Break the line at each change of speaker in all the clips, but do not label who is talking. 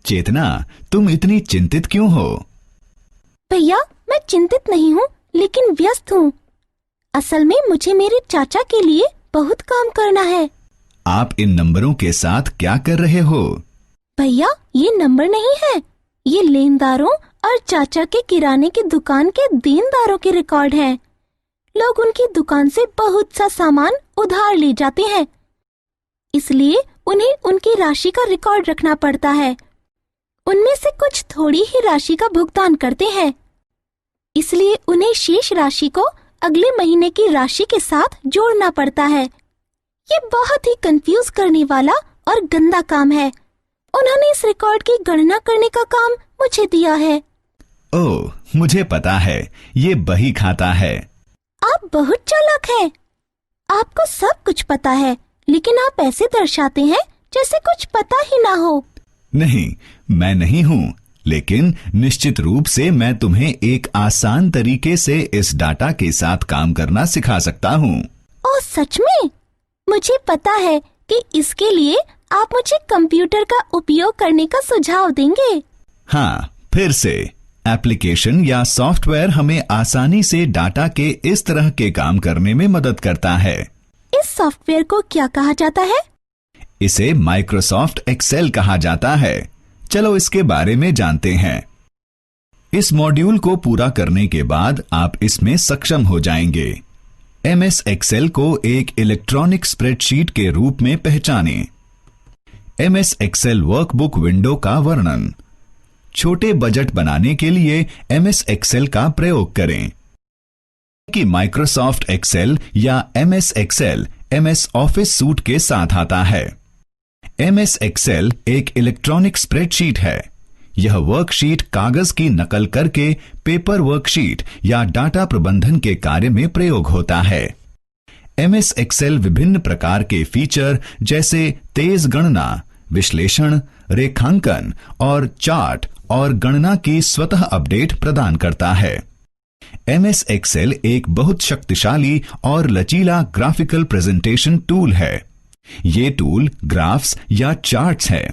चेतना, तुम इतनी चिंतित क्यों हो?
भैया, मैं चिंतित नहीं हूँ, लेकिन व्यस्त हूँ। असल में मुझे मेरे चाचा के लिए बहुत काम करना है।
आप इन नंबरों के साथ क्या कर रहे हो?
भैया, ये नंबर नहीं है, ये लेनदारों और चाचा के किराने की दुकान के देनदारों के रिकॉर्ड हैं। लोग उनकी दुकान से बहुत सा सामान उधार ले जाते हैं, इसलिए उन्हें उनकी राशि का रिकॉर्ड रखना पड़ता है। उनमें से कुछ थोड़ी ही राशि का भुगतान करते हैं, इसलिए उन्हें शेष राशि को अगले महीने की राशि के साथ जोड़ना पड़ता है। ये बहुत ही कंफ्यूज करने वाला और गंदा काम है। उन्होंने इस रिकॉर्ड की गणना करने का काम मुझे दिया है।
ओह, मुझे पता है, ये बही खाता है।
आप बहुत चालाक हैं। आपको सब कुछ पता है, लेकिन आप ऐसे दर्शाते हैं जैसे कुछ पता ही ना हो।
नहीं, मैं नहीं हूँ, लेकिन निश्चित रूप से मैं तुम्हें एक आसान तरीके से इस डाटा के साथ काम करना सिखा सकता हूँ।
ओह, सच में? मुझे पता है कि इसके लिए आप मुझे कंप्यूटर का उपयोग करने का सुझाव देंगे।
हाँ, फिर से एप्लीकेशन या सॉफ्टवेयर हमें आसानी से डाटा के इस तरह के काम करने में मदद करता है।
इस सॉफ्टवेयर को क्या कहा जाता है?
इसे माइक्रोसॉफ्ट एक्सेल कहा जाता है। चलो इसके बारे में जानते हैं। इस मॉड्यूल को पूरा करने के बाद आप इसमें सक्षम हो जाएंगे। एमएस एक्सेल को एक इलेक्ट्रॉनिक स्प्रेडशीट के रूप में पहचानें। एमएस एक्सेल वर्कबुक विंडो का वर्णन। छोटे बजट बनाने के लिए एमएस एक्सेल का प्रयोग करें। कि माइक्रोसॉफ्ट एक्सेल या MS Excel MS Office suite के साथ आता है। एमएस एक्सेल एक इलेक्ट्रॉनिक स्प्रेडशीट है। यह वर्कशीट कागज की नकल करके पेपर वर्कशीट या डाटा प्रबंधन के कार्य में प्रयोग होता है। एमएस एक्सेल विभिन्न प्रकार के फीचर जैसे तेज गणना, विश्लेषण, रेखांकन और चार्ट और गणना की स्वतः अपडेट प्रदान करता है। एमएस एक्सेल एक बहुत शक्तिशाली और लचीला ग्राफिकल प्रेजेंटेशन टूल है। ये टूल ग्राफ्स या चार्ट्स है।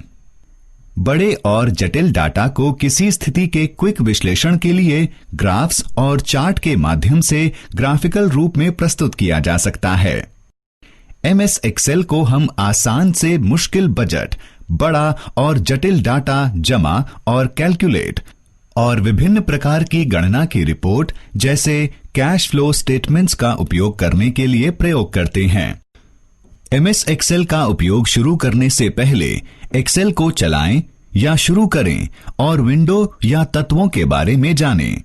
बड़े और जटिल डाटा को किसी स्थिति के क्विक विश्लेषण के लिए ग्राफ्स और चार्ट के माध्यम से ग्राफिकल रूप में प्रस्तुत किया जा सकता है। एमएस एक्सेल को हम आसान से मुश्किल बजट, बड़ा और जटिल डाटा जमा और कैलकुलेट और विभिन्न प्रकार की गणना की रिपोर्ट जैसे कैश फ्लो स्टेटमेंट्स का उपयोग करने के लिए प्रयोग करते हैं। एमएस एक्सेल का उपयोग शुरू करने से पहले एक्सेल को चलाएं या शुरू करें और विंडो या तत्वों के बारे में जानें।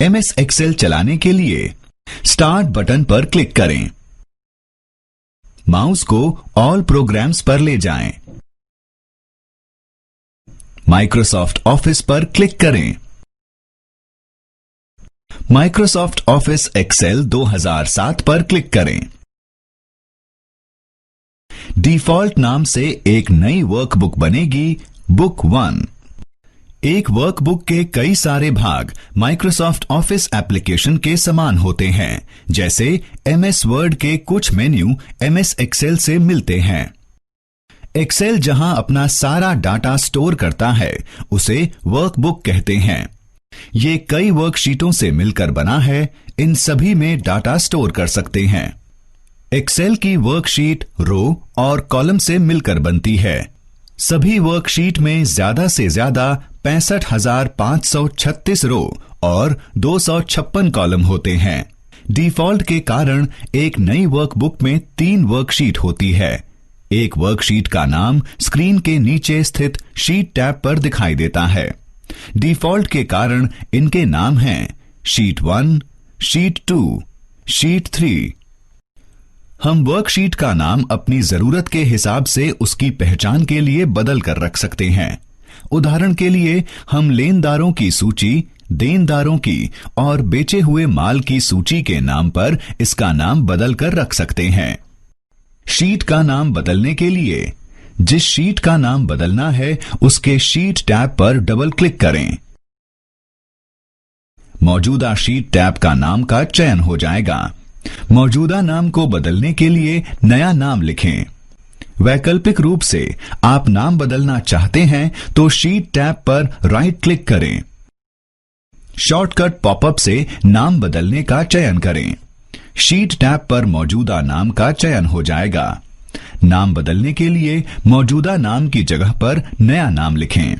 एमएस एक्सेल चलाने के लिए स्टार्ट बटन पर क्लिक करें। माउस को ऑल प्रोग्राम्स पर ले जाएं। माइक्रोसॉफ्ट ऑफिस पर क्लिक करें। माइक्रोसॉफ्ट ऑफिस एक्सेल 2007 पर क्लिक करें। डिफॉल्ट नाम से एक नई वर्कबुक बनेगी, बुक 1। एक वर्कबुक के कई सारे भाग माइक्रोसॉफ्ट ऑफिस एप्लीकेशन के समान होते हैं, जैसे एमएस वर्ड के कुछ मेन्यू एमएस एक्सेल से मिलते हैं। एक्सेल जहां अपना सारा डाटा स्टोर करता है, उसे वर्कबुक कहते हैं। ये कई वर्कशीटों से मिलकर बना है। इन सभी में डाटा स्टोर कर सकते हैं। एक्सेल की वर्कशीट रो और कॉलम से मिलकर बनती है। सभी वर्कशीट में ज्यादा से ज्यादा 65,536 रो और 256 कॉलम होते हैं। डिफॉल्ट के कारण एक नई वर्कबुक में 3 वर्कशीट होती है। एक वर्कशीट का नाम स्क्रीन के नीचे स्थित शीट टैब पर दिखाई देता है। डिफॉल्ट के कारण इनके नाम हैं शीट 1, शीट 2, शीट 3। हम वर्कशीट का नाम अपनी जरूरत के हिसाब से उसकी पहचान के लिए बदल कर रख सकते हैं। उदाहरण के लिए हम लेनदारों की सूची देनदारों की और बेचे हुए माल की सूची के नाम पर इसका नाम बदल कर रख सकते हैं। शीट का नाम बदलने के लिए जिस शीट का नाम बदलना है उसके शीट टैब पर डबल क्लिक करें। मौजूदा शीट टैब का नाम का चयन हो जाएगा। मौजूदा नाम को बदलने के लिए नया नाम लिखें। वैकल्पिक रूप से आप नाम बदलना चाहते हैं तो शीट टैब पर राइट क्लिक करें। शॉर्टकट पॉपअप से नाम बदलने का चयन करें। शीट टैब पर मौजूदा नाम का चयन हो जाएगा। नाम बदलने के लिए मौजूदा नाम की जगह पर नया नाम लिखें।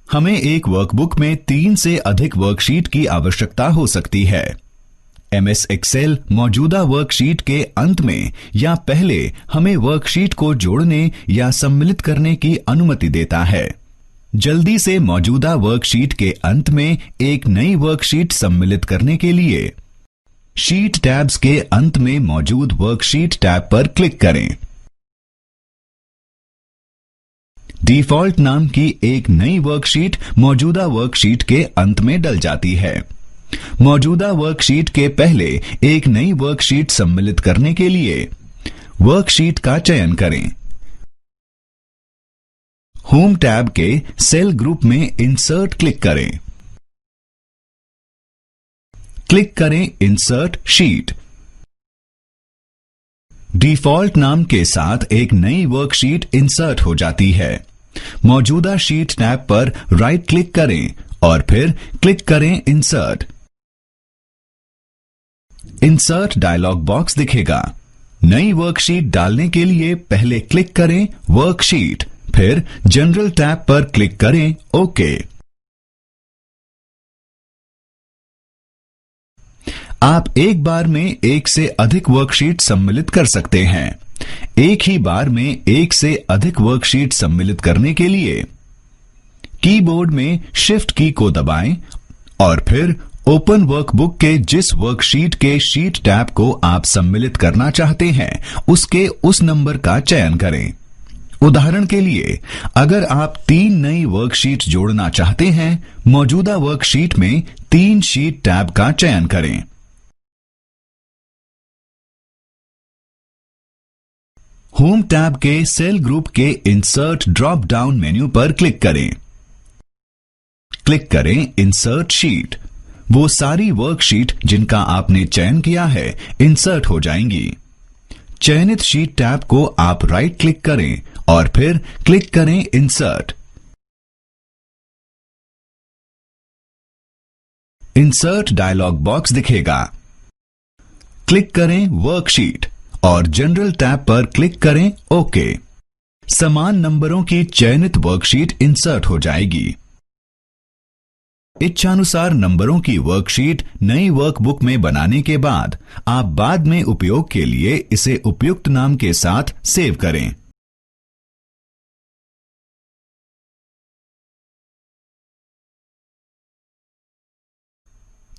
हमें एक वर्कबुक में 3 से अधिक वर्कशीट की आवश्यकता हो सकती है। MS एक्सेल मौजूदा वर्कशीट के अंत में या पहले हमें वर्कशीट को जोड़ने या सम्मिलित करने की अनुमति देता है। जल्दी से मौजूदा वर्कशीट के अंत में एक नई वर्कशीट सम्मिलित करने के लिए शीट टैब्स के अंत में मौजूद वर्कशीट टैब पर क्लिक करें। डिफॉल्ट नाम की एक नई वर्कशीट मौजूदा वर्कशीट के अंत में डल जाती है। मौजूदा वर्कशीट के पहले एक नई वर्कशीट सम्मिलित करने के लिए वर्कशीट का चयन करें। होम टैब के सेल ग्रुप में इंसर्ट क्लिक करें। क्लिक करें इंसर्ट शीट। डिफॉल्ट नाम के साथ एक नई वर्कशीट इंसर्ट हो जाती है। मौजूदा शीट टैब पर राइट क्लिक करें और फिर क्लिक करें इंसर्ट। इंसर्ट डायलॉग बॉक्स दिखेगा। नई वर्कशीट डालने के लिए पहले क्लिक करें वर्कशीट, फिर जनरल टैब पर क्लिक करें ओके। आप एक बार में एक से अधिक वर्कशीट सम्मिलित कर सकते हैं। एक ही बार में एक से अधिक वर्कशीट सम्मिलित करने के लिए कीबोर्ड में शिफ्ट की को दबाएं और फिर ओपन वर्कबुक के जिस वर्कशीट के शीट टैब को आप सम्मिलित करना चाहते हैं उसके उस नंबर का चयन करें। उदाहरण के लिए अगर आप 3 नई वर्कशीट जोड़ना चाहते हैं, मौजूदा वर्कशीट में 3 शीट टैब का चयन करें। होम टैब के सेल ग्रुप के इंसर्ट ड्रॉप डाउन मेन्यू पर क्लिक करें। क्लिक करें इंसर्ट शीट। वो सारी वर्कशीट जिनका आपने चयन किया है इंसर्ट हो जाएंगी। चयनित शीट टैब को आप राइट क्लिक करें और फिर क्लिक करें इंसर्ट। इंसर्ट डायलॉग बॉक्स दिखेगा। क्लिक करें वर्कशीट और जनरल टैब पर क्लिक करें ओके। समान नंबरों की चयनित वर्कशीट इंसर्ट हो जाएगी। इच्छानुसार नंबरों की वर्कशीट नई वर्कबुक में बनाने के बाद आप बाद में उपयोग के लिए इसे उपयुक्त नाम के साथ सेव करें।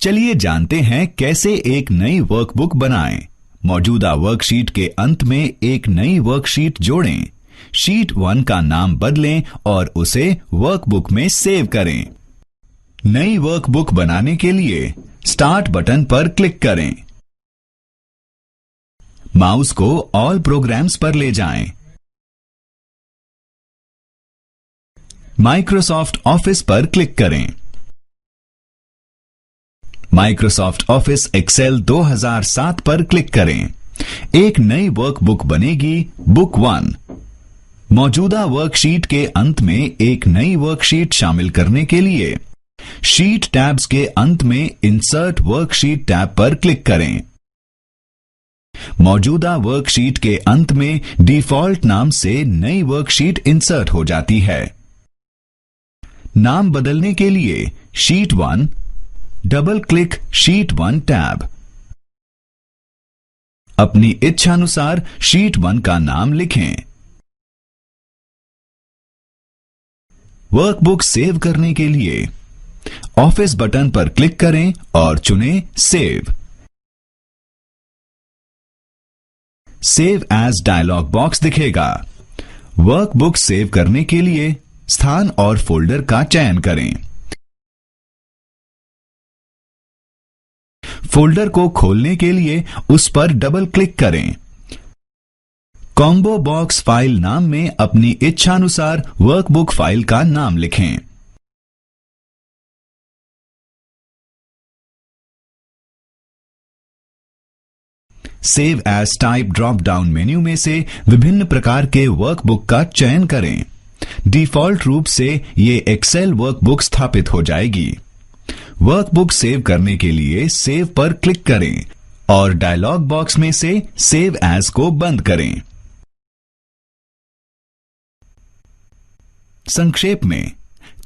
चलिए जानते हैं कैसे एक नई वर्कबुक बनाएं। मौजूदा वर्कशीट के अंत में एक नई वर्कशीट जोड़ें। शीट 1 का नाम बदलें और उसे वर्कबुक में सेव करें। नई वर्कबुक बनाने के लिए स्टार्ट बटन पर क्लिक करें। माउस को ऑल प्रोग्राम्स पर ले जाएं। माइक्रोसॉफ्ट ऑफिस पर क्लिक करें। माइक्रोसॉफ्ट ऑफिस एक्सेल 2007 पर क्लिक करें। एक नई वर्कबुक बनेगी, बुक 1। मौजूदा वर्कशीट के अंत में एक नई वर्कशीट शामिल करने के लिए शीट टैब्स के अंत में इंसर्ट वर्कशीट टैब पर क्लिक करें। मौजूदा वर्कशीट के अंत में डिफॉल्ट नाम से नई वर्कशीट इंसर्ट हो जाती है। नाम बदलने के लिए sheet 1, double click sheet 1 tab. अपनी इच्छानुसार शीट 1 का नाम लिखें। वर्कबुक सेव करने के लिए ऑफिस बटन पर क्लिक करें और चुनें save. Save as dialog box दिखेगा। वर्कबुक सेव करने के लिए स्थान और फोल्डर का चयन करें। फोल्डर को खोलने के लिए उस पर डबल क्लिक करें। कॉम्बो बॉक्स फाइल नाम में अपनी इच्छानुसार वर्कबुक फाइल का नाम लिखें। Save as type drop down menu में से विभिन्न प्रकार के वर्कबुक का चयन करें। डिफॉल्ट रूप से ये एक्सेल वर्कबुक स्थापित हो जाएगी। वर्कबुक सेव करने के लिए सेव पर क्लिक करें और डायलॉग बॉक्स में से सेव एज को बंद करें। संक्षेप में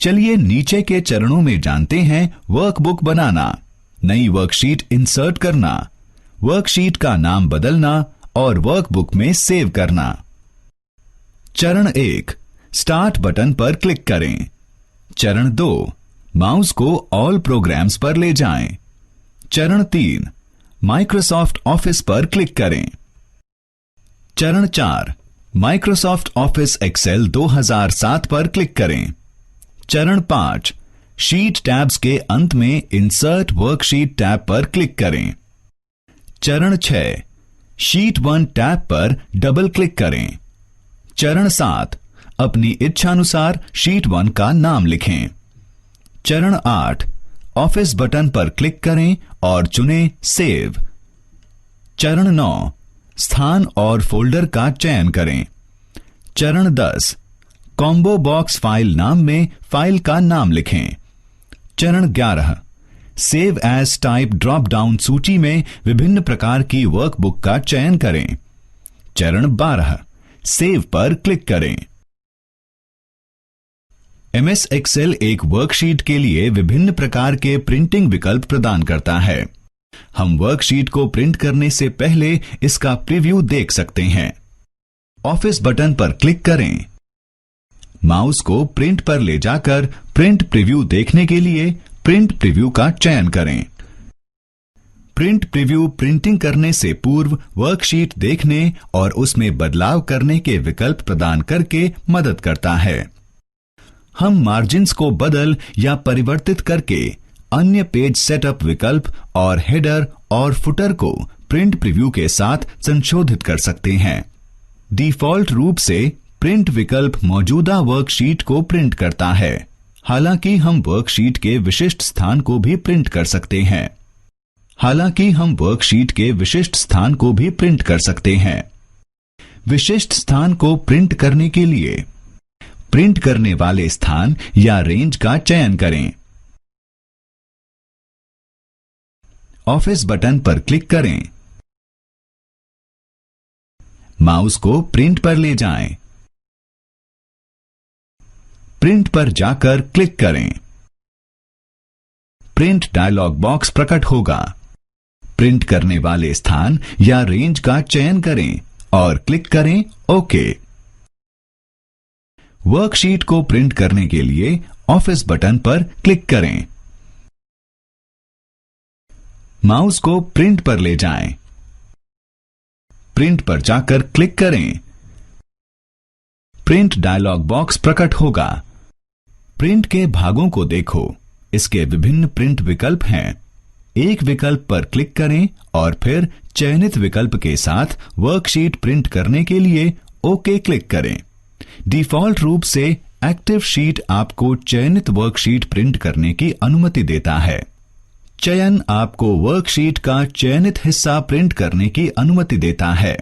चलिए नीचे के चरणों में जानते हैं वर्कबुक बनाना, नई वर्कशीट इंसर्ट करना, वर्कशीट का नाम बदलना और वर्कबुक में सेव करना। चरण 1, स्टार्ट बटन पर क्लिक करें। चरण 2, माउस को ऑल प्रोग्राम्स पर ले जाएं। चरण 3, माइक्रोसॉफ्ट ऑफिस पर क्लिक करें। चरण 4, माइक्रोसॉफ्ट ऑफिस एक्सेल 2007 पर क्लिक करें। चरण 5, शीट टैब्स के अंत में इंसर्ट वर्कशीट टैब पर क्लिक करें। चरण 6, शीट 1 टैब पर डबल क्लिक करें। चरण 7, अपनी इच्छानुसार शीट 1 का नाम लिखें। चरण 8, ऑफिस बटन पर क्लिक करें और चुनें सेव। चरण 9, स्थान और फोल्डर का चयन करें। चरण 10, कॉम्बो बॉक्स फाइल नाम में फाइल का नाम लिखें। चरण 11, save as type drop down सूची में विभिन्न प्रकार की वर्कबुक का चयन करें। चरण 12, सेव पर क्लिक करें। एमएस एक्सेल एक वर्कशीट के लिए विभिन्न प्रकार के प्रिंटिंग विकल्प प्रदान करता है। हम वर्कशीट को प्रिंट करने से पहले इसका प्रीव्यू देख सकते हैं। ऑफिस बटन पर क्लिक करें। माउस को प्रिंट पर ले जाकर प्रिंट प्रीव्यू देखने के लिए प्रिंट प्रीव्यू का चयन करें। प्रिंट प्रीव्यू प्रिंटिंग करने से पूर्व वर्कशीट देखने और उसमें बदलाव करने के विकल्प प्रदान करके मदद करता है। हम मार्जिन्स को बदल या परिवर्तित करके अन्य पेज सेटअप विकल्प और हेडर और फुटर को प्रिंट प्रीव्यू के साथ संशोधित कर सकते हैं। डिफॉल्ट रूप से प्रिंट विकल्प मौजूदा वर्कशीट को प्रिंट करता है, हालांकि हम वर्कशीट के विशिष्ट स्थान को भी प्रिंट कर सकते हैं। विशिष्ट स्थान को प्रिंट करने के लिए प्रिंट करने वाले स्थान या रेंज का चयन करें। ऑफिस बटन पर क्लिक करें। माउस को प्रिंट पर ले जाएं। प्रिंट पर जाकर क्लिक करें। प्रिंट डायलॉग बॉक्स प्रकट होगा। प्रिंट करने वाले स्थान या रेंज का चयन करें और क्लिक करें ओके। वर्कशीट को प्रिंट करने के लिए ऑफिस बटन पर क्लिक करें। माउस को प्रिंट पर ले जाएं। प्रिंट पर जाकर क्लिक करें। प्रिंट डायलॉग बॉक्स प्रकट होगा। प्रिंट के भागों को देखो, इसके विभिन्न प्रिंट विकल्प हैं। एक विकल्प पर क्लिक करें और फिर चयनित विकल्प के साथ वर्कशीट प्रिंट करने के लिए ओके क्लिक करें। डिफॉल्ट रूप से एक्टिव शीट आपको चयनित वर्कशीट प्रिंट करने की अनुमति देता है। चयन आपको वर्कशीट का चयनित हिस्सा प्रिंट करने की अनुमति देता है।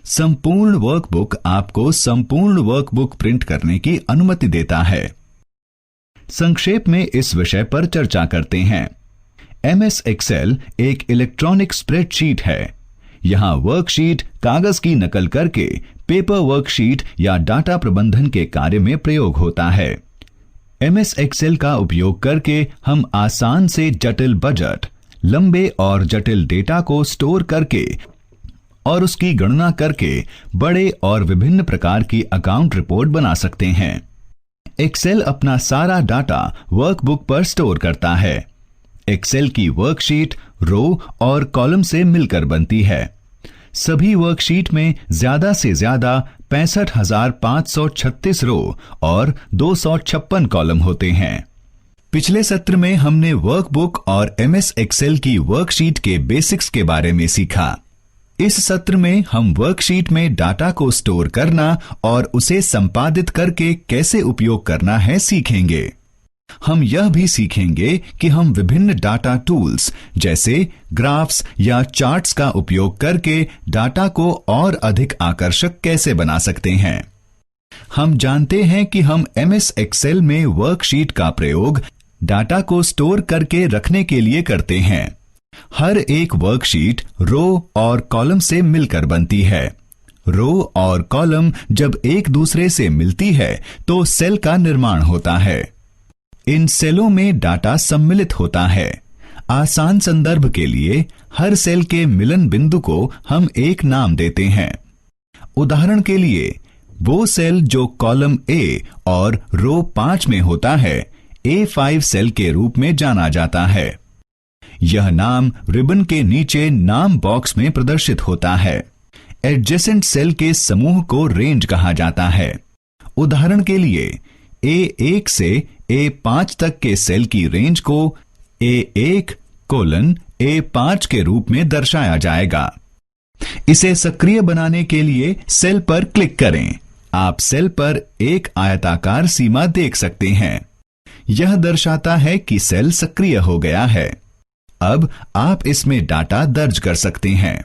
संपूर्ण वर्कबुक आपको संपूर्ण वर्कबुक प्रिंट करने की अनुमति देता है। संक्षेप में इस विषय पर चर्चा करते हैं। एमएस एक्सेल एक इलेक्ट्रॉनिक स्प्रेडशीट है। यहां वर्कशीट कागज की नकल करके पेपर वर्कशीट या डाटा प्रबंधन के कार्य में प्रयोग होता है। एमएस एक्सेल का उपयोग करके हम आसान से जटिल बजट, लंबे और जटिल डेटा को स्टोर करके और उसकी गणना करके बड़े और विभिन्न प्रकार की अकाउंट रिपोर्ट बना सकते हैं। एक्सेल अपना सारा डाटा वर्कबुक पर स्टोर करता है। एक्सेल की वर्कशीट रो और कॉलम से मिलकर बनती है। सभी वर्कशीट में ज्यादा से ज्यादा 65,536 रो और 256 कॉलम होते हैं। पिछले सत्र में हमने वर्कबुक और एमएस एक्सेल की वर्कशीट के बेसिक्स के बारे में सीखा। इस सत्र में हम वर्कशीट में डाटा को स्टोर करना और उसे संपादित करके कैसे उपयोग करना है सीखेंगे। हम यह भी सीखेंगे कि हम विभिन्न डाटा टूल्स जैसे ग्राफ्स या चार्ट्स का उपयोग करके डाटा को और अधिक आकर्षक कैसे बना सकते हैं। हम जानते हैं कि हम एमएस एक्सेल में वर्कशीट का प्रयोग डाटा को स्टोर करके रखने के लिए करते हैं। हर एक वर्कशीट रो और कॉलम से मिलकर बनती है। रो और कॉलम जब एक दूसरे से मिलती है तो सेल का निर्माण होता है। इन सेलों में डाटा सम्मिलित होता है। आसान संदर्भ के लिए हर सेल के मिलन बिंदु को हम एक नाम देते हैं। उदाहरण के लिए वो सेल जो कॉलम ए और रो 5 में होता है A5 सेल के रूप में जाना जाता है। यह नाम रिबन के नीचे नाम बॉक्स में प्रदर्शित होता है। एडजेसेंट सेल के समूह को रेंज कहा जाता है। उदाहरण के लिए A1 से A5 तक के सेल की रेंज को A1 A5 के रूप में दर्शाया जाएगा। इसे सक्रिय बनाने के लिए सेल पर क्लिक करें। आप सेल पर एक आयताकार सीमा देख सकते हैं। यह दर्शाता है कि सेल सक्रिय हो गया है। अब आप इसमें डाटा दर्ज कर सकते हैं।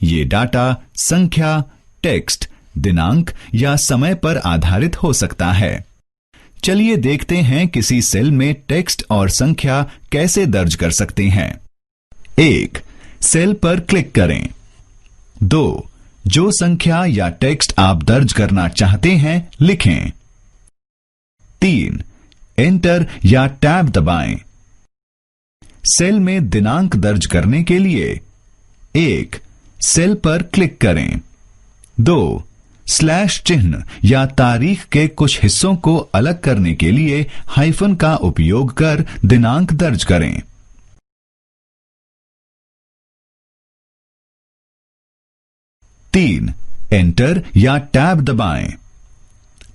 ये डाटा संख्या, टेक्स्ट, दिनांक या समय पर आधारित हो सकता है। चलिए देखते हैं किसी सेल में टेक्स्ट और संख्या कैसे दर्ज कर सकते हैं। 1. सेल पर क्लिक करें। 2. जो संख्या या टेक्स्ट आप दर्ज करना चाहते हैं लिखें। 3. एंटर या टैब दबाएं। सेल में दिनांक दर्ज करने के लिए 1. सेल पर क्लिक करें। 2. स्लैश चिन्ह या तारीख के कुछ हिस्सों को अलग करने के लिए हाइफन का उपयोग कर दिनांक दर्ज करें। 3. एंटर या टैब दबाएं।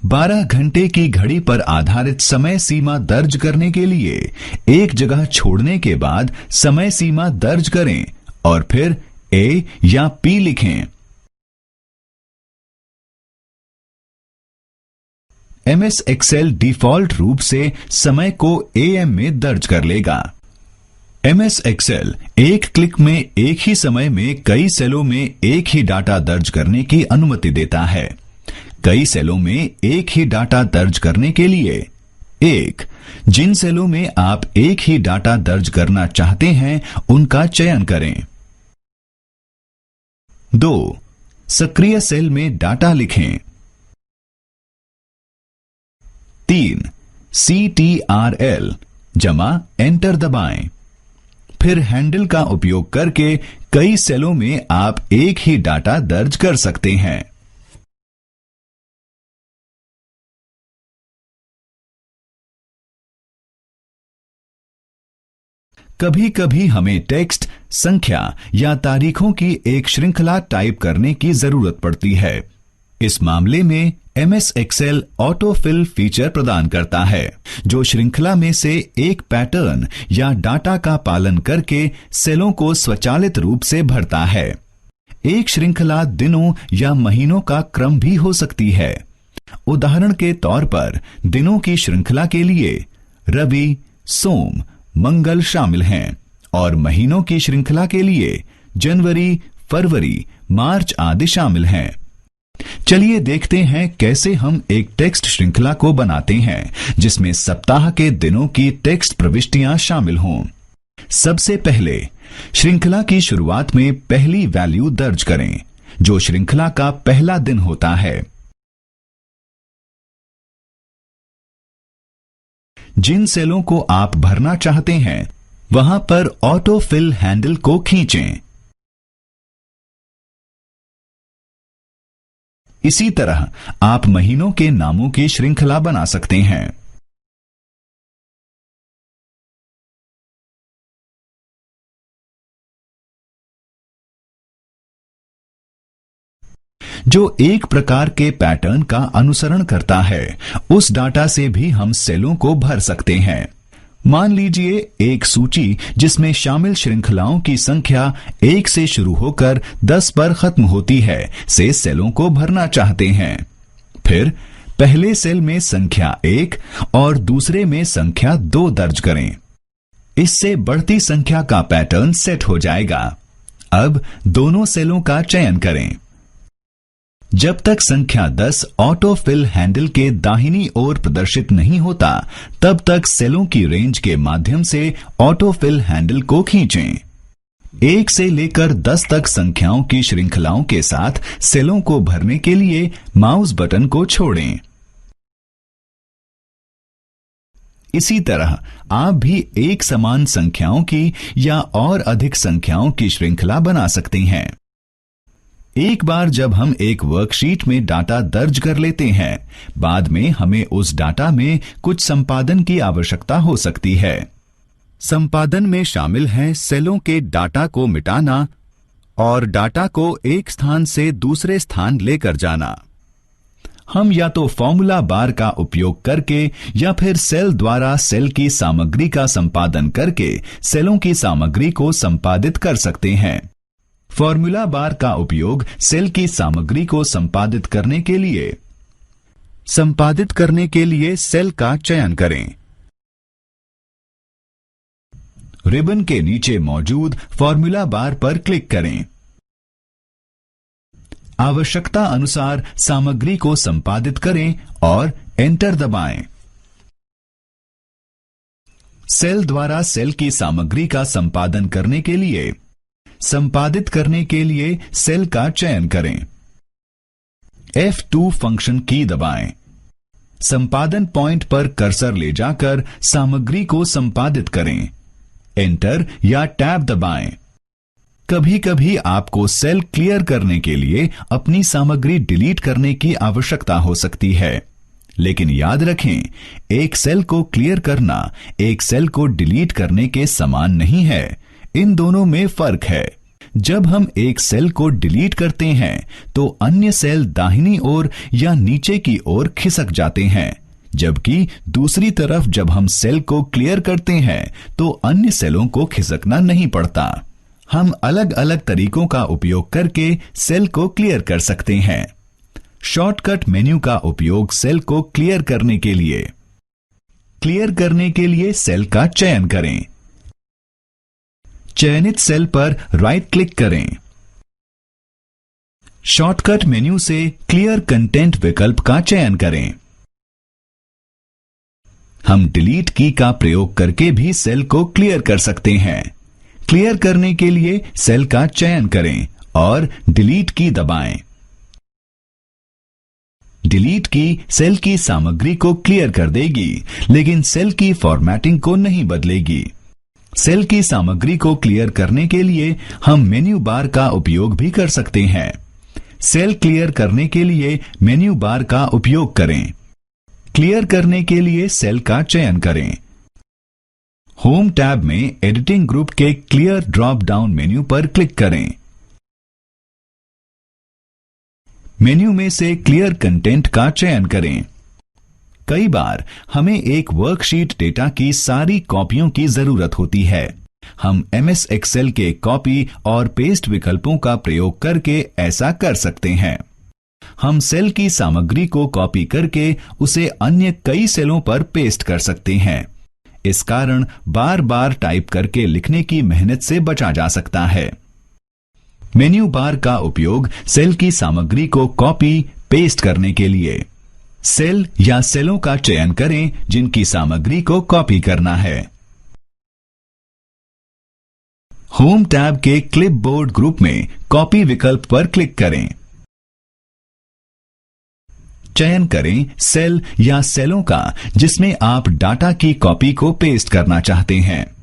12 घंटे की घड़ी पर आधारित समय सीमा दर्ज करने के लिए एक जगह छोड़ने के बाद समय सीमा दर्ज करें और फिर A या P लिखें। एमएस एक्सेल डिफॉल्ट रूप से समय को AM में दर्ज कर लेगा। एमएस एक्सेल एक क्लिक में एक ही समय में कई सेलों में एक ही डाटा दर्ज करने की अनुमति देता है। कई सेलों में एक ही डाटा दर्ज करने के लिए 1. जिन सेलों में आप एक ही डाटा दर्ज करना चाहते हैं उनका चयन करें। 2. सक्रिय सेल में डाटा लिखें। 3. CTRL जमा एंटर दबाएं। फिर हैंडल का उपयोग करके कई सेलों में आप एक ही डाटा दर्ज कर सकते हैं। कभी कभी हमें टेक्स्ट, संख्या या तारीखों की एक श्रृंखला टाइप करने की जरूरत पड़ती है। इस मामले में एमएस एक्सेल ऑटोफिल फीचर प्रदान करता है जो श्रृंखला में से एक पैटर्न या डाटा का पालन करके सेलों को स्वचालित रूप से भरता है। एक श्रृंखला दिनों या महीनों का क्रम भी हो सकती है। उदाहरण के तौर पर दिनों की श्रृंखला के लिए रवि, सोम, मंगल शामिल हैं और महीनों की श्रृंखला के लिए जनवरी, फरवरी, मार्च आदि शामिल हैं। चलिए देखते हैं कैसे हम एक टेक्स्ट श्रृंखला को बनाते हैं जिसमें सप्ताह के दिनों की टेक्स्ट प्रविष्टियां शामिल हों। सबसे पहले श्रृंखला की शुरुआत में पहली वैल्यू दर्ज करें जो श्रृंखला का पहला दिन होता है। जिन सेलों को आप भरना चाहते हैं वहां पर ऑटो फिल हैंडल को खींचें। इसी तरह आप महीनों के नामों की श्रृंखला बना सकते हैं। जो एक प्रकार के पैटर्न का अनुसरण करता है उस डाटा से भी हम सेलों को भर सकते हैं। मान लीजिए एक सूची जिसमें शामिल श्रृंखलाओं की संख्या 1 से शुरू होकर 10 पर खत्म होती है से सेलों को भरना चाहते हैं। फिर पहले सेल में संख्या 1 और दूसरे में संख्या 2 दर्ज करें। इससे बढ़ती संख्या का पैटर्न सेट हो जाएगा। अब दोनों सेलों का चयन करें। जब तक संख्या 10 ऑटो फिल हैंडल के दाहिनी ओर प्रदर्शित नहीं होता, तब तक सेलों की रेंज के माध्यम से ऑटो फिल हैंडल को खींचें। 1 से लेकर 10 तक संख्याओं की श्रृंखलाओं के साथ सेलों को भरने के लिए माउस बटन को छोड़ें। इसी तरह आप भी एक समान संख्याओं की या और अधिक संख्याओं की श्रृंखला बना सकते हैं। एक बार जब हम एक वर्कशीट में डाटा दर्ज कर लेते हैं, बाद में हमें उस डाटा में कुछ संपादन की आवश्यकता हो सकती है। संपादन में शामिल हैं सेलों के डाटा को मिटाना और डाटा को एक स्थान से दूसरे स्थान लेकर जाना। हम या तो फॉर्मूला बार का उपयोग करके या फिर सेल द्वारा सेल की सामग्री का संपादन करके सेलों की सामग्री को संपादित कर सकते हैं। फॉर्मूला बार का उपयोग सेल की सामग्री को संपादित करने के लिए सेल का चयन करें। रिबन के नीचे मौजूद फॉर्मूला बार पर क्लिक करें। आवश्यकता अनुसार सामग्री को संपादित करें और एंटर दबाएं। सेल द्वारा सेल की सामग्री का संपादन करने के लिए संपादित करने के लिए सेल का चयन करें। F2 फंक्शन की दबाएं। संपादन पॉइंट पर कर्सर ले जाकर सामग्री को संपादित करें। एंटर या टैब दबाएं। कभी कभी आपको सेल क्लियर करने के लिए अपनी सामग्री डिलीट करने की आवश्यकता हो सकती है, लेकिन याद रखें, एक सेल को क्लियर करना एक सेल को डिलीट करने के समान नहीं है। इन दोनों में फर्क है। जब हम एक सेल को डिलीट करते हैं तो अन्य सेल दाहिनी ओर या नीचे की ओर खिसक जाते हैं, जबकि दूसरी तरफ जब हम सेल को क्लियर करते हैं तो अन्य सेलों को खिसकना नहीं पड़ता। हम अलग अलग तरीकों का उपयोग करके सेल को क्लियर कर सकते हैं। शॉर्टकट मेन्यू का उपयोग सेल को क्लियर करने के लिए सेल का चयन करें। चयनित सेल पर राइट क्लिक करें। शॉर्टकट मेन्यू से क्लियर कंटेंट विकल्प का चयन करें। हम डिलीट की का प्रयोग करके भी सेल को क्लियर कर सकते हैं। क्लियर करने के लिए सेल का चयन करें और डिलीट की दबाएं। डिलीट की सेल की सामग्री को क्लियर कर देगी, लेकिन सेल की फॉर्मेटिंग को नहीं बदलेगी। सेल की सामग्री को क्लियर करने के लिए हम मेन्यू बार का उपयोग भी कर सकते हैं। सेल क्लियर करने के लिए मेन्यू बार का उपयोग करें। क्लियर करने के लिए सेल का चयन करें। होम टैब में एडिटिंग ग्रुप के क्लियर ड्रॉप डाउन मेन्यू पर क्लिक करें। मेन्यू में से क्लियर कंटेंट का चयन करें। कई बार हमें एक वर्कशीट डेटा की सारी कॉपियों की जरूरत होती है। हम MS एक्सेल के कॉपी और पेस्ट विकल्पों का प्रयोग करके ऐसा कर सकते हैं। हम सेल की सामग्री को कॉपी करके उसे अन्य कई सेलों पर पेस्ट कर सकते हैं। इस कारण बार बार टाइप करके लिखने की मेहनत से बचा जा सकता है। मेन्यू बार का उपयोग सेल की सामग्री को कॉपी पेस्ट करने के लिए। सेल या सेलों का चयन करें जिनकी सामग्री को कॉपी करना है। होम टैब के क्लिपबोर्ड ग्रुप में कॉपी विकल्प पर क्लिक करें। चयन करें सेल या सेलों का जिसमें आप डाटा की कॉपी को पेस्ट करना चाहते हैं।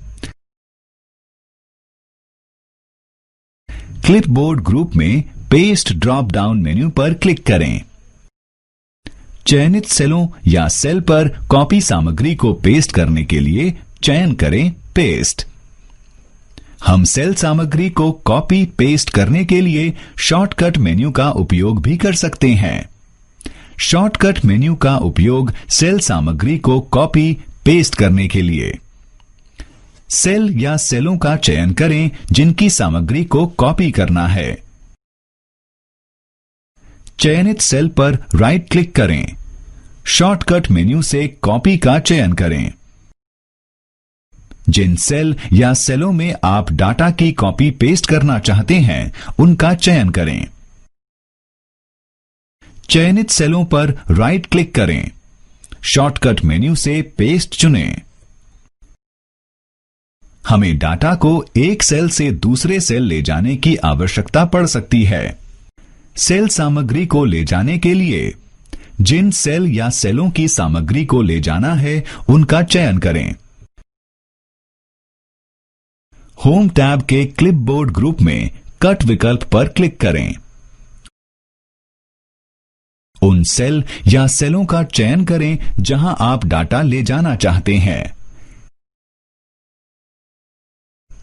क्लिपबोर्ड ग्रुप में पेस्ट ड्रॉप डाउन मेन्यू पर क्लिक करें। चयनित सेलों या सेल पर कॉपी सामग्री को पेस्ट करने के लिए चयन करें पेस्ट। हम सेल सामग्री को कॉपी पेस्ट करने के लिए शॉर्टकट मेन्यू का उपयोग भी कर सकते हैं। शॉर्टकट मेन्यू का उपयोग सेल सामग्री को कॉपी पेस्ट करने के लिए। सेल या सेलों का चयन करें जिनकी सामग्री को कॉपी करना है। चयनित सेल पर राइट क्लिक करें। शॉर्टकट मेन्यू से कॉपी का चयन करें। जिन सेल या सेलों में आप डाटा की कॉपी पेस्ट करना चाहते हैं उनका चयन करें। चयनित सेलों पर राइट क्लिक करें। शॉर्टकट मेन्यू से पेस्ट चुनें। हमें डाटा को एक सेल से दूसरे सेल ले जाने की आवश्यकता पड़ सकती है। सेल सामग्री को ले जाने के लिए जिन सेल या सेलों की सामग्री को ले जाना है उनका चयन करें। होम टैब के क्लिपबोर्ड ग्रुप में कट विकल्प पर क्लिक करें। उन सेल या सेलों का चयन करें जहां आप डाटा ले जाना चाहते हैं।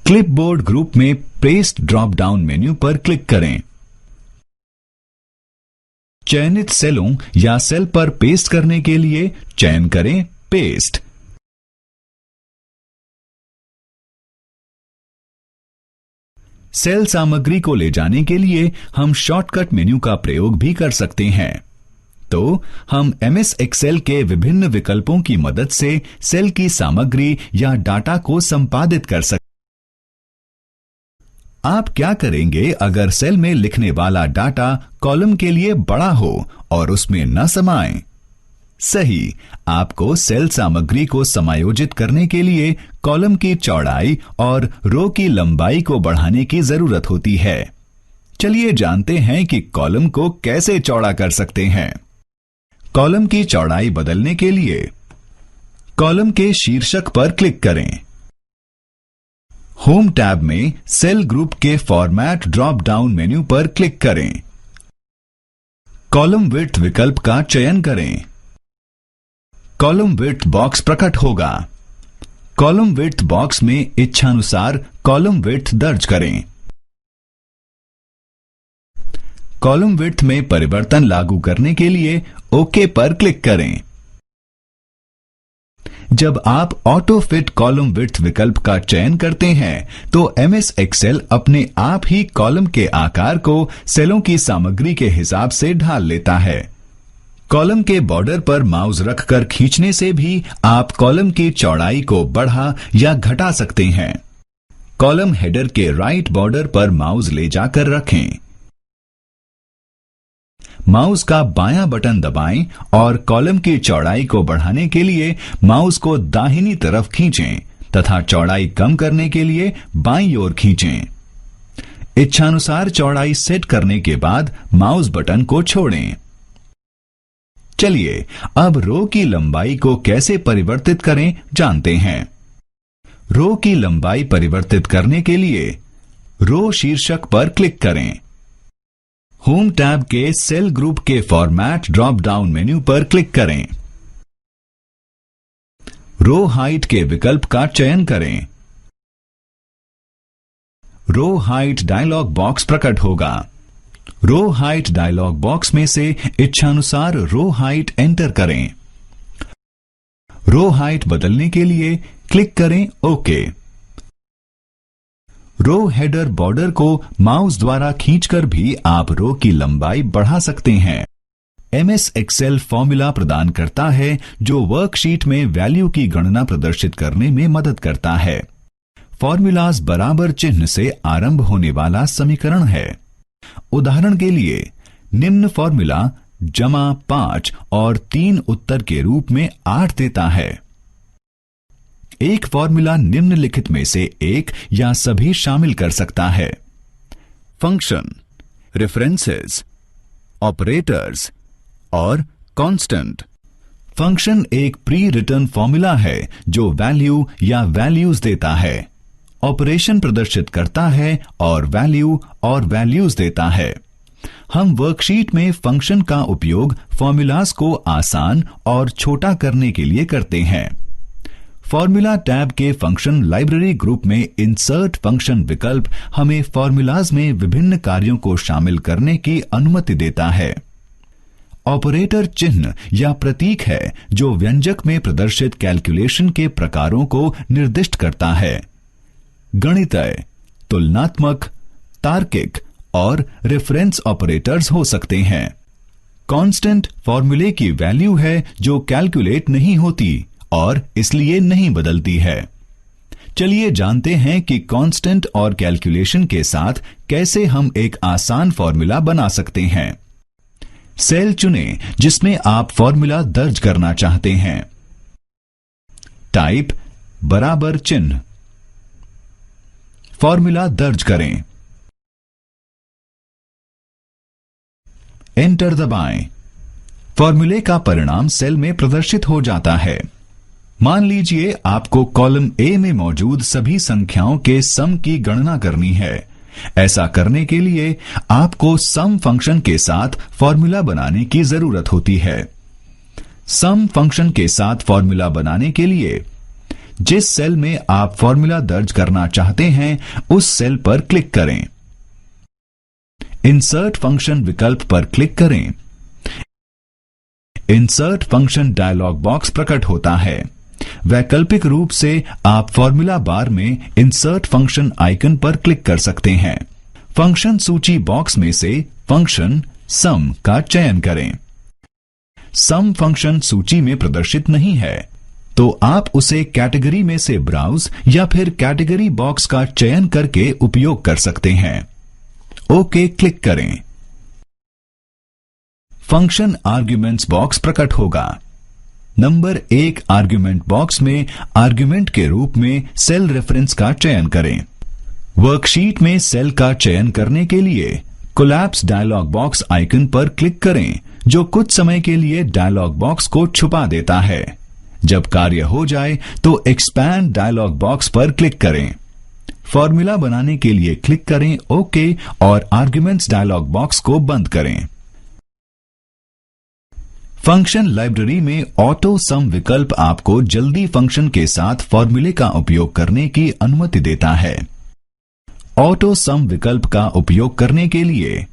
क्लिपबोर्ड ग्रुप में पेस्ट ड्रॉप डाउन मेन्यू पर क्लिक करें। चयनित सेलों या सेल पर पेस्ट करने के लिए चयन करें पेस्ट। सेल सामग्री को ले जाने के लिए हम शॉर्टकट मेन्यू का प्रयोग भी कर सकते हैं। तो हम MS एक्सेल के विभिन्न विकल्पों की मदद से सेल की सामग्री या डाटा को संपादित कर सकते हैं। आप क्या करेंगे अगर सेल में लिखने वाला डाटा कॉलम के लिए बड़ा हो और उसमें न समाए? सही, आपको सेल सामग्री को समायोजित करने के लिए कॉलम की चौड़ाई और रो की लंबाई को बढ़ाने की जरूरत होती है। चलिए जानते हैं कि कॉलम को कैसे चौड़ा कर सकते हैं। कॉलम की चौड़ाई बदलने के लिए कॉलम के शीर्षक पर क्लिक करें। होम टैब में सेल ग्रुप के फॉर्मेट ड्रॉप डाउन मेन्यू पर क्लिक करें। कॉलम विड्थ विकल्प का चयन करें। कॉलम विड्थ बॉक्स प्रकट होगा। कॉलम विड्थ बॉक्स में इच्छानुसार कॉलम विड्थ दर्ज करें। कॉलम विड्थ में परिवर्तन लागू करने के लिए ओके पर क्लिक करें। जब आप ऑटो फिट कॉलम विड्थ विकल्प का चयन करते हैं तो MS एक्सेल अपने आप ही कॉलम के आकार को सेलों की सामग्री के हिसाब से ढाल लेता है। कॉलम के बॉर्डर पर माउस रखकर खींचने से भी आप कॉलम की चौड़ाई को बढ़ा या घटा सकते हैं। कॉलम हेडर के राइट बॉर्डर पर माउस ले जाकर रखें। माउस का बायां बटन दबाएं और कॉलम की चौड़ाई को बढ़ाने के लिए माउस को दाहिनी तरफ खींचें तथा चौड़ाई कम करने के लिए बाईं ओर खींचें। इच्छानुसार चौड़ाई सेट करने के बाद माउस बटन को छोड़ें। चलिए अब रो की लंबाई को कैसे परिवर्तित करें जानते हैं। रो की लंबाई परिवर्तित करने के लिए रो शीर्षक पर क्लिक करें। होम टैब के सेल ग्रुप के फॉर्मेट ड्रॉप डाउन मेन्यू पर क्लिक करें। रो हाइट के विकल्प का चयन करें। रो हाइट डायलॉग बॉक्स प्रकट होगा। रो हाइट डायलॉग बॉक्स में से इच्छानुसार रो हाइट एंटर करें। रो हाइट बदलने के लिए क्लिक करें ओके। रो हेडर बॉर्डर को माउस द्वारा खींचकर भी आप रो की लंबाई बढ़ा सकते हैं। MS एक्सेल फॉर्मूला प्रदान करता है जो वर्कशीट में वैल्यू की गणना प्रदर्शित करने में मदद करता है। फॉर्मूलाज बराबर चिन्ह से आरंभ होने वाला समीकरण है। उदाहरण के लिए निम्न फॉर्मूला जमा 5 और 3 उत्तर के रूप में 8 देता है। एक फॉर्मूला निम्नलिखित में से एक या सभी शामिल कर सकता है। फंक्शन, रेफरेंसेस, ऑपरेटर्स और कांस्टेंट। फंक्शन एक प्री रिटर्न फॉर्मूला है जो वैल्यू या वैल्यूज देता है, ऑपरेशन प्रदर्शित करता है और वैल्यूज देता है। हम वर्कशीट में फंक्शन का उपयोग फॉर्मूलाज को आसान और छोटा करने के लिए करते हैं। फॉर्मूला टैब के फंक्शन लाइब्रेरी ग्रुप में इंसर्ट फंक्शन विकल्प हमें फॉर्मूलाज में विभिन्न कार्यों को शामिल करने की अनुमति देता है। ऑपरेटर चिन्ह या प्रतीक है जो व्यंजक में प्रदर्शित कैलकुलेशन के प्रकारों को निर्दिष्ट करता है। गणितीय, तुलनात्मक, तार्किक और रेफरेंस ऑपरेटर्स हो सकते हैं। कांस्टेंट फॉर्मूले की वैल्यू है जो कैलकुलेट नहीं होती और इसलिए नहीं बदलती है। चलिए जानते हैं कि कांस्टेंट और कैलकुलेशन के साथ कैसे हम एक आसान फॉर्मूला बना सकते हैं। सेल चुनें जिसमें आप फॉर्मूला दर्ज करना चाहते हैं। टाइप बराबर चिन्ह, फॉर्मूला दर्ज करें। एंटर दबाएं। फॉर्मूले का परिणाम सेल में प्रदर्शित हो जाता है। मान लीजिए आपको कॉलम ए में मौजूद सभी संख्याओं के सम की गणना करनी है। ऐसा करने के लिए आपको सम फंक्शन के साथ फॉर्मूला बनाने की जरूरत होती है। सम फंक्शन के साथ फॉर्मूला बनाने के लिए जिस सेल में आप फॉर्मूला दर्ज करना चाहते हैं उस सेल पर क्लिक करें। इंसर्ट फंक्शन विकल्प पर क्लिक करें। इंसर्ट फंक्शन डायलॉग बॉक्स प्रकट होता है। वैकल्पिक रूप से आप फॉर्मूला बार में इंसर्ट फंक्शन आइकन पर क्लिक कर सकते हैं। फंक्शन सूची बॉक्स में से फंक्शन सम का चयन करें। सम फंक्शन सूची में प्रदर्शित नहीं है तो आप उसे कैटेगरी में से ब्राउज या फिर कैटेगरी बॉक्स का चयन करके उपयोग कर सकते हैं। ओके क्लिक करें। फंक्शन आर्ग्यूमेंट्स बॉक्स प्रकट होगा। नंबर 1 आर्ग्यूमेंट बॉक्स में आर्ग्यूमेंट के रूप में सेल रेफरेंस का चयन करें। वर्कशीट में सेल का चयन करने के लिए कोलैप्स डायलॉग बॉक्स आइकन पर क्लिक करें जो कुछ समय के लिए डायलॉग बॉक्स को छुपा देता है। जब कार्य हो जाए तो एक्सपैंड डायलॉग बॉक्स पर क्लिक करें। फॉर्मूला बनाने के लिए क्लिक करें ओके और आर्ग्यूमेंट्स डायलॉग बॉक्स को बंद करें। फंक्शन लाइब्रेरी में ऑटो सम विकल्प आपको जल्दी फंक्शन के साथ फॉर्मूले का उपयोग करने की अनुमति देता है। ऑटो सम विकल्प का उपयोग करने के लिए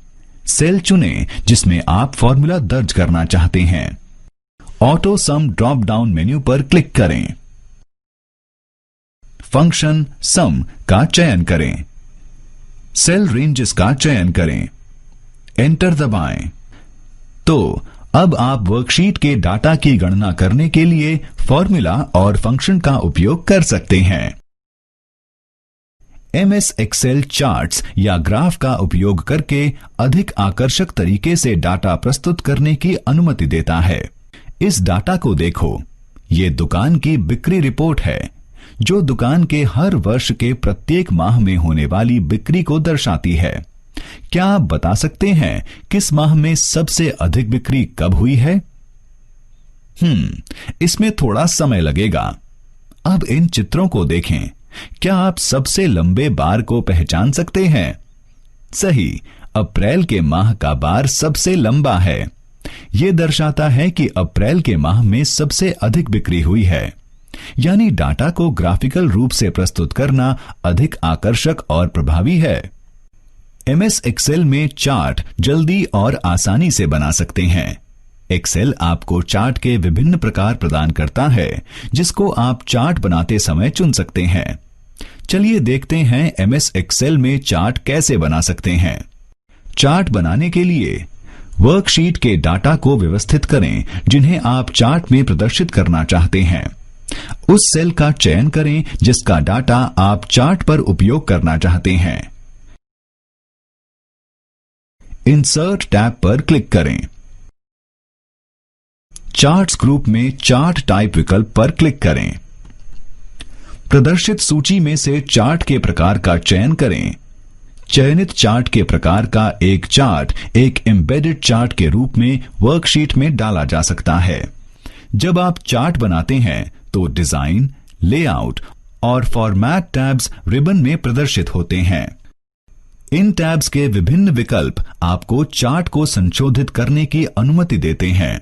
सेल चुनें जिसमें आप फॉर्मूला दर्ज करना चाहते हैं। ऑटो सम ड्रॉप डाउन मेन्यू पर क्लिक करें। फंक्शन सम का चयन करें। सेल रेंजेस का चयन करें। एंटर दबाएं। तो अब आप वर्कशीट के डाटा की गणना करने के लिए फॉर्मूला और फंक्शन का उपयोग कर सकते हैं। MS एक्सेल चार्ट्स या ग्राफ का उपयोग करके अधिक आकर्षक तरीके से डाटा प्रस्तुत करने की अनुमति देता है। इस डाटा को देखो, ये दुकान की बिक्री रिपोर्ट है जो दुकान के हर वर्ष के प्रत्येक माह में होने वाली बिक्री को दर्शाती है। क्या आप बता सकते हैं किस माह में सबसे अधिक बिक्री कब हुई है? इसमें थोड़ा समय लगेगा। अब इन चित्रों को देखें। क्या आप सबसे लंबे बार को पहचान सकते हैं? सही, अप्रैल के माह का बार सबसे लंबा है। यह दर्शाता है कि अप्रैल के माह में सबसे अधिक बिक्री हुई है। यानी डाटा को ग्राफिकल रूप से प्रस्तुत करना अधिक आकर्षक और प्रभावी है। MS एक्सेल में चार्ट जल्दी और आसानी से बना सकते हैं। एक्सेल आपको चार्ट के विभिन्न प्रकार प्रदान करता है जिसको आप चार्ट बनाते समय चुन सकते हैं। चलिए देखते हैं MS एक्सेल में चार्ट कैसे बना सकते हैं। चार्ट बनाने के लिए वर्कशीट के डाटा को व्यवस्थित करें जिन्हें आप चार्ट में प्रदर्शित करना चाहते हैं। उस सेल का चयन करें जिसका डाटा आप चार्ट पर उपयोग करना चाहते हैं। इंसर्ट टैब पर क्लिक करें। चार्ट्स ग्रुप में चार्ट टाइप विकल्प पर क्लिक करें। प्रदर्शित सूची में से चार्ट के प्रकार का चयन करें। चयनित चार्ट के प्रकार का एक चार्ट एक एम्बेडेड चार्ट के रूप में वर्कशीट में डाला जा सकता है। जब आप चार्ट बनाते हैं तो डिजाइन, लेआउट और फॉर्मेट टैब्स रिबन में प्रदर्शित होते हैं। इन टैब्स के विभिन्न विकल्प आपको चार्ट को संशोधित करने की अनुमति देते हैं।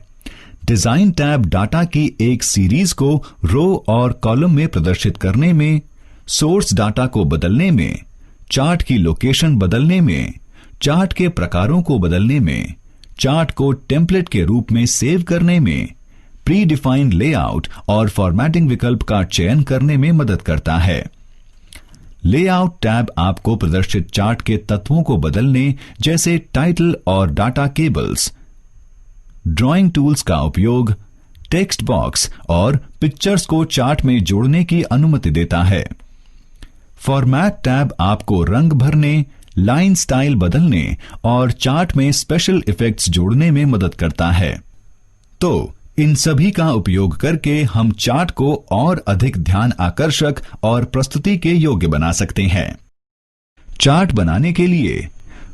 डिजाइन टैब डाटा की एक सीरीज को रो और कॉलम में प्रदर्शित करने में, सोर्स डाटा को बदलने में, चार्ट की लोकेशन बदलने में, चार्ट के प्रकारों को बदलने में, चार्ट को टेम्पलेट के रूप में सेव करने में, प्री डिफाइंड लेआउट और फॉर्मेटिंग विकल्प का चयन करने में मदद करता है। लेआउट टैब आपको प्रदर्शित चार्ट के तत्वों को बदलने जैसे टाइटल और डाटा केबल्स, ड्राइंग टूल्स का उपयोग, टेक्स्ट बॉक्स और पिक्चर्स को चार्ट में जोड़ने की अनुमति देता है। फॉर्मेट टैब आपको रंग भरने, लाइन स्टाइल बदलने और चार्ट में स्पेशल इफेक्ट्स जोड़ने में मदद करता है। तो इन सभी का उपयोग करके हम चार्ट को और अधिक ध्यान आकर्षक और प्रस्तुति के योग्य बना सकते हैं। चार्ट बनाने के लिए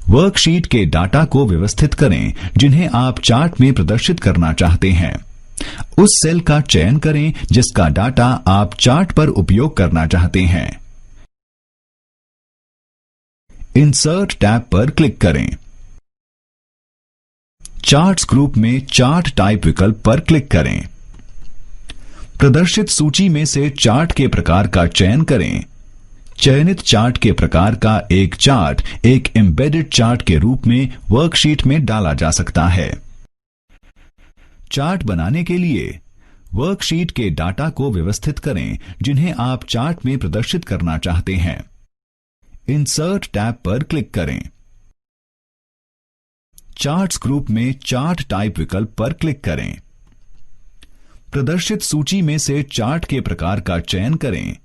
वर्कशीट के डाटा को व्यवस्थित करें जिन्हें आप चार्ट में प्रदर्शित करना चाहते हैं। उस सेल का चयन करें जिसका डाटा आप चार्ट पर उपयोग करना चाहते हैं। इंसर्ट टैब पर क्लिक करें। चार्ट्स ग्रुप में चार्ट टाइप विकल्प पर क्लिक करें। प्रदर्शित सूची में से चार्ट के प्रकार का चयन करें। चयनित चार्ट के प्रकार का एक चार्ट एक एम्बेडेड चार्ट के रूप में वर्कशीट में डाला जा सकता है। चार्ट बनाने के लिए वर्कशीट के डाटा को व्यवस्थित करें जिन्हें आप चार्ट में प्रदर्शित करना चाहते हैं। इंसर्ट टैब पर क्लिक करें। चार्ट्स ग्रुप में चार्ट टाइप विकल्प पर क्लिक करें। प्रदर्शित सूची में से चार्ट के प्रकार का चयन करें।